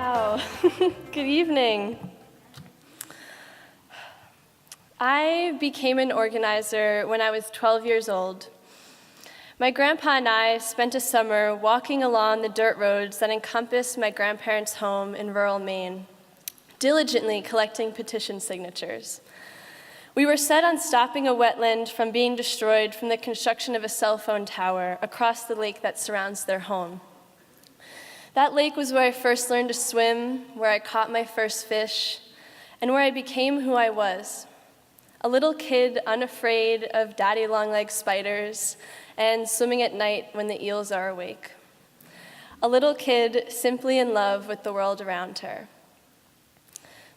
Wow. Good evening. I became an organizer when I was 12 years old. My grandpa and I spent a summer walking along the dirt roads that encompass my grandparents' home in rural Maine, diligently collecting petition signatures. We were set on stopping a wetland from being destroyed from the construction of a cell phone tower across the lake that surrounds their home. That lake was where I first learned to swim, where I caught my first fish, and where I became who I was. A little kid unafraid of daddy long-legged spiders and swimming at night when the eels are awake. A little kid simply in love with the world around her.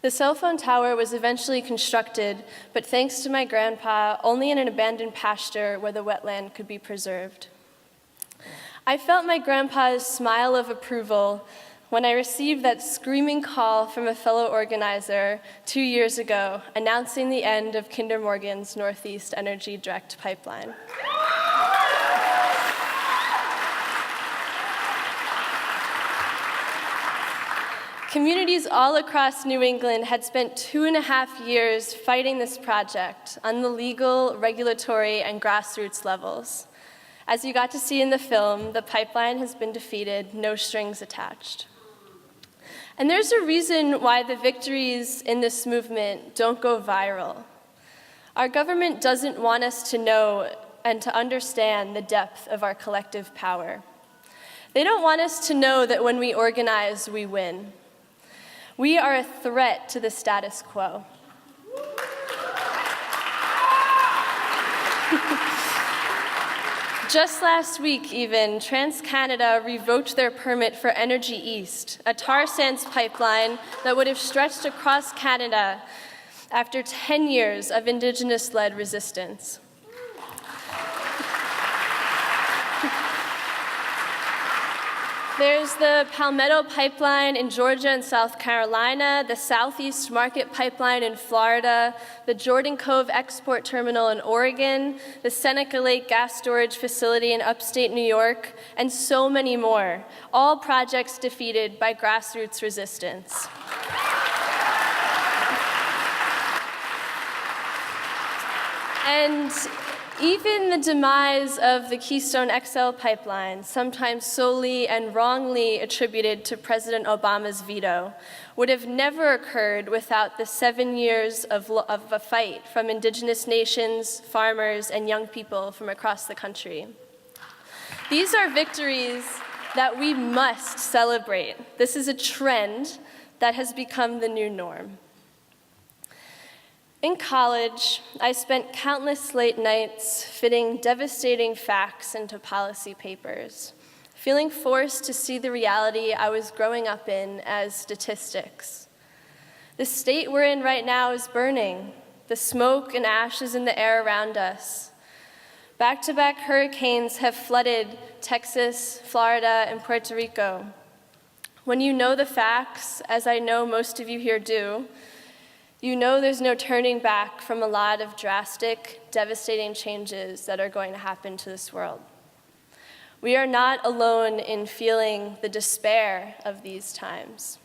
The cell phone tower was eventually constructed, but thanks to my grandpa, only in an abandoned pasture where the wetland could be preserved. I felt my grandpa's smile of approval when I received that screaming call from a fellow organizer 2 years ago announcing the end of Kinder Morgan's Northeast Energy Direct Pipeline. Communities all across New England had spent 2.5 years fighting this project on the legal, regulatory, and grassroots levels. As you got to see in the film, the pipeline has been defeated, no strings attached. And there's a reason why the victories in this movement don't go viral. Our government doesn't want us to know and to understand the depth of our collective power. They don't want us to know that when we organize, we win. We are a threat to the status quo. Just last week, even, TransCanada revoked their permit for Energy East, a tar sands pipeline that would have stretched across Canada after 10 years of Indigenous-led resistance. There's the Palmetto Pipeline in Georgia and South Carolina, the Southeast Market Pipeline in Florida, the Jordan Cove Export Terminal in Oregon, the Seneca Lake Gas Storage Facility in upstate New York, and so many more, all projects defeated by grassroots resistance. And even the demise of the Keystone XL pipeline, sometimes solely and wrongly attributed to President Obama's veto, would have never occurred without the 7 years of a fight from Indigenous nations, farmers, and young people from across the country. These are victories that we must celebrate. This is a trend that has become the new norm. In college, I spent countless late nights fitting devastating facts into policy papers, feeling forced to see the reality I was growing up in as statistics. The state we're in right now is burning. The smoke and ash is in the air around us. Back-to-back hurricanes have flooded Texas, Florida, and Puerto Rico. When you know the facts, as I know most of you here do, you know there's no turning back from a lot of drastic, devastating changes that are going to happen to this world. We are not alone in feeling the despair of these times.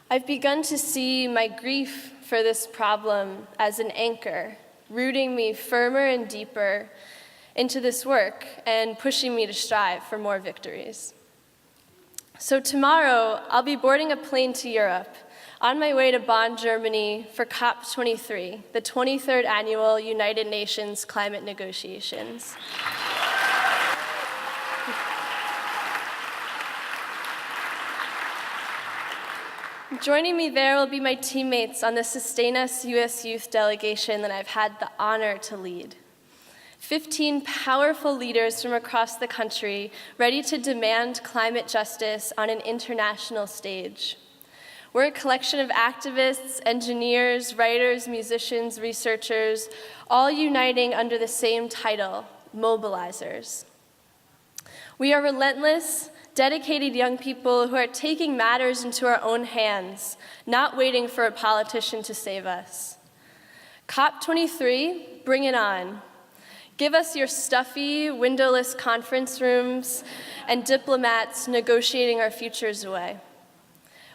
I've begun to see my grief for this problem as an anchor, rooting me firmer and deeper into this work and pushing me to strive for more victories. So tomorrow, I'll be boarding a plane to Europe, on my way to Bonn, Germany for COP23, the 23rd Annual United Nations Climate Negotiations. Joining me there will be my teammates on the Sustain Us U.S. Youth delegation that I've had the honor to lead. 15 powerful leaders from across the country ready to demand climate justice on an international stage. We're a collection of activists, engineers, writers, musicians, researchers, all uniting under the same title, mobilizers. We are relentless, dedicated young people who are taking matters into our own hands, not waiting for a politician to save us. COP23, bring it on. Give us your stuffy, windowless conference rooms and diplomats negotiating our futures away.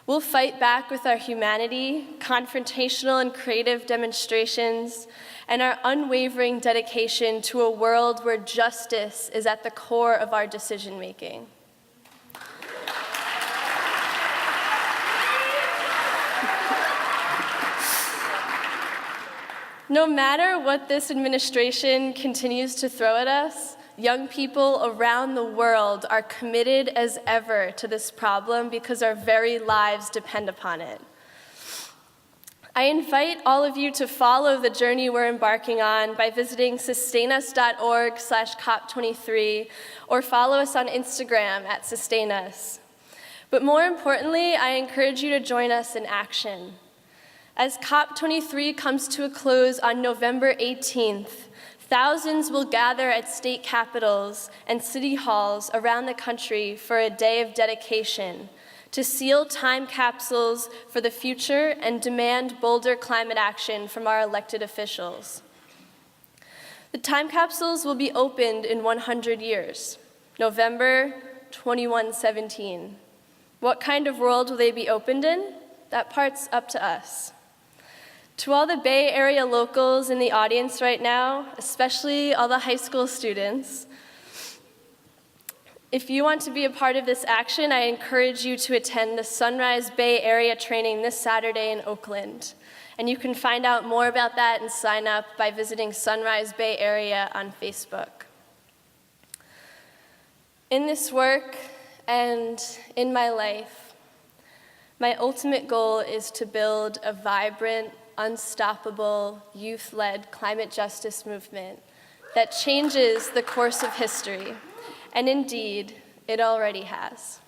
We'll fight back with our humanity, confrontational and creative demonstrations, and our unwavering dedication to a world where justice is at the core of our decision-making. No matter what this administration continues to throw at us, young people around the world are committed as ever to this problem because our very lives depend upon it. I invite all of you to follow the journey we're embarking on by visiting sustainus.org/COP23 or follow us on Instagram at sustainus. But more importantly, I encourage you to join us in action. As COP23 comes to a close on November 18th, thousands will gather at state capitals and city halls around the country for a day of dedication to seal time capsules for the future and demand bolder climate action from our elected officials. The time capsules will be opened in 100 years, November 2117. What kind of world will they be opened in? That part's up to us. To all the Bay Area locals in the audience right now, especially all the high school students, if you want to be a part of this action, I encourage you to attend the Sunrise Bay Area training this Saturday in Oakland. And you can find out more about that and sign up by visiting Sunrise Bay Area on Facebook. In this work and in my life, my ultimate goal is to build a vibrant, unstoppable, youth-led climate justice movement that changes the course of history. And indeed, it already has.